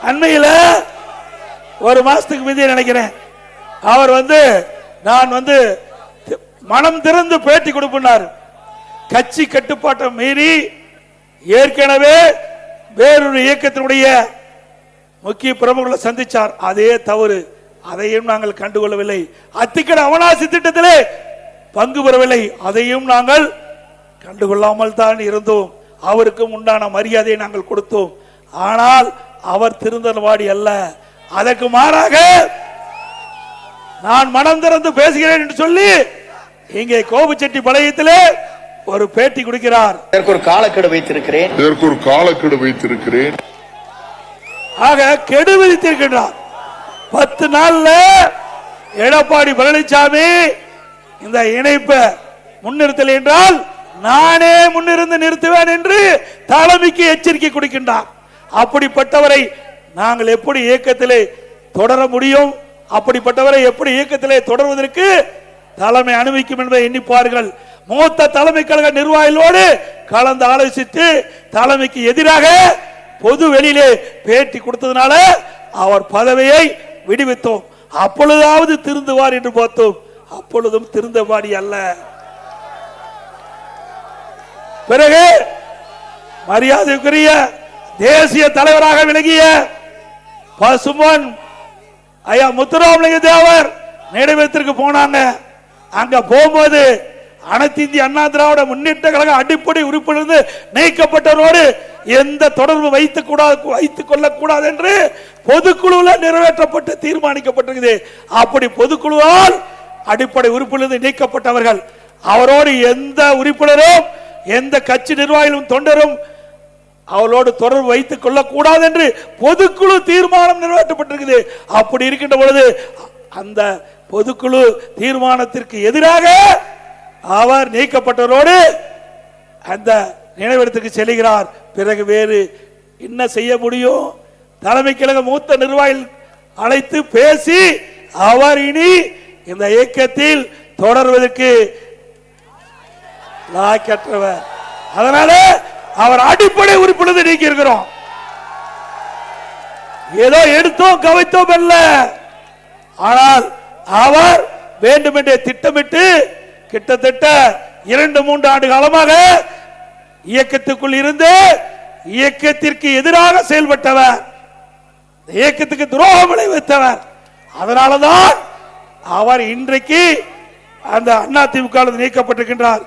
அண்மையில் ஒரு மாசத்துக்கு முந்தைய நினைக்கிறேன், அவர் நான் மனம் திறந்து பேட்டி கொடுப்பார். கட்சி கட்டுப்பாட்டை மீறி ஏற்கனவே வேறொரு இயக்கத்தினுடைய முக்கிய பிரமுகர்களை சந்திச்சார். அதே தவறு, அதையும் நாங்கள் கண்டுகொள்ளவில்லை. அத்திக்கடை அவனாசி திட்டத்திலே பங்கு பெறவில்லை, அதையும் நாங்கள் கண்டுகொள்ளாமல் தான் இருந்தோம். அவருக்கும் உண்டான மரியாதையை நாங்கள் கொடுத்தோம். ஆனால் அவர் திருந்தல்வாடி அல்ல. அதற்கு மாறாக நான் மனம் திறந்து பேசுகிறேன் என்று சொல்லி இங்கே கோபுச்செட்டி பாளையத்திலே ஒரு பேட்டி கொடுக்கிறார். இதற்கு ஒரு காலக்கெடு வைத்திருக்கிறேன். ஆக கெடு விதித்திருக்கிறார். 10 நாள்ல எடப்பாடி பழனிசாமி இந்த இணைப்பை முன்னிறுத்தல் என்றால் நானே முன்னிருந்து நிறுத்துவேன் என்று தலைமைக்கு எச்சரிக்கை கொடுக்கின்றார். அப்படிப்பட்டவரை நாங்கள் எப்படி இயக்கத்திலே தொடர முடியும்? அப்படிப்பட்டவரை எப்படி இயக்கத்திலே தொடர்வதற்கு தலைமை அனுமதிக்கும் என்பதை எண்ணிப்பார்கள். மூத்த தலைமை கழக நிர்வாகிகளோடு கலந்து ஆலோசித்து தலைமைக்கு எதிராக பொது வெளியிலே பேட்டி கொடுத்ததுனால அவர் பதவியை விடுவித்தோம். அப்பொழுதாவது திருந்துவார் என்று பார்த்தோம். அப்பொழுதும் திருந்தவாடி அல்ல. பிறகு மரியாதைக்குரிய தேசிய தலைவராக விளங்கிய பசுமன் ஐயா முத்துராமலிங்க தேவர் நினைவகத்திற்கு போனாங்க. அங்க போகும்போது அனைத்து இந்திய அண்ணா திராவிட முன்னேற்ற கழக அடிப்படை உறுப்பினர் நீக்கப்பட்டவரோடு எந்த தொடர்பு வைத்துக் கொள்ளக்கூடாது என்று பொதுக்குழுவில் நிறைவேற்றப்பட்டு தீர்மானிக்கப்பட்டிருக்கிறது. அப்படி பொதுக்குழுவால் அடிப்படை உறுப்பினர் நீக்கப்பட்டவர்கள் அவரோடு எந்த உறுப்பினரும் எந்த கட்சி நிர்வாகிகளும் தொண்டரும் அவளோடு தொடர்பு வைத்துக் கொள்ளக்கூடாது என்று பொதுக்குழு தீர்மானம் நிறைவேற்றப்பட்டிருக்கிறது. அப்படி இருக்கின்ற பொழுது அந்த பொதுக்குழு தீர்மானத்திற்கு எதிராக அவர் நீக்கப்பட்டவரோடு அந்த நினைவிடத்துக்கு செல்கிறார். பிறகு வேறு என்ன செய்ய முடியும்? தலைமை கழக மூத்த நிர்வாகிகள் அழைத்து பேசி அவர் இனி இந்த இயக்கத்தில் தொடர்வதற்கு லாய்க்கற்றவர். அதனால அவர் அடிப்படை உறுப்பினர் நீக்கி இருக்கிறோம். ஏதோ எடுத்தோம் கவித்தோம் அல்ல. ஆனால் அவர் வேண்டுமென்றே திட்டமிட்டு கிட்டத்தட்ட 2-3 ஆண்டு காலமாக இயக்கத்துக்குள் இருந்து இயக்கத்திற்கு எதிராக செயல்பட்டவர், இயக்கத்துக்கு துரோகம் விளைவித்தவர். அதனாலதான் அவர் இன்றைக்கு அந்த அதிமுக நீக்கப்பட்டிருக்கின்றார்.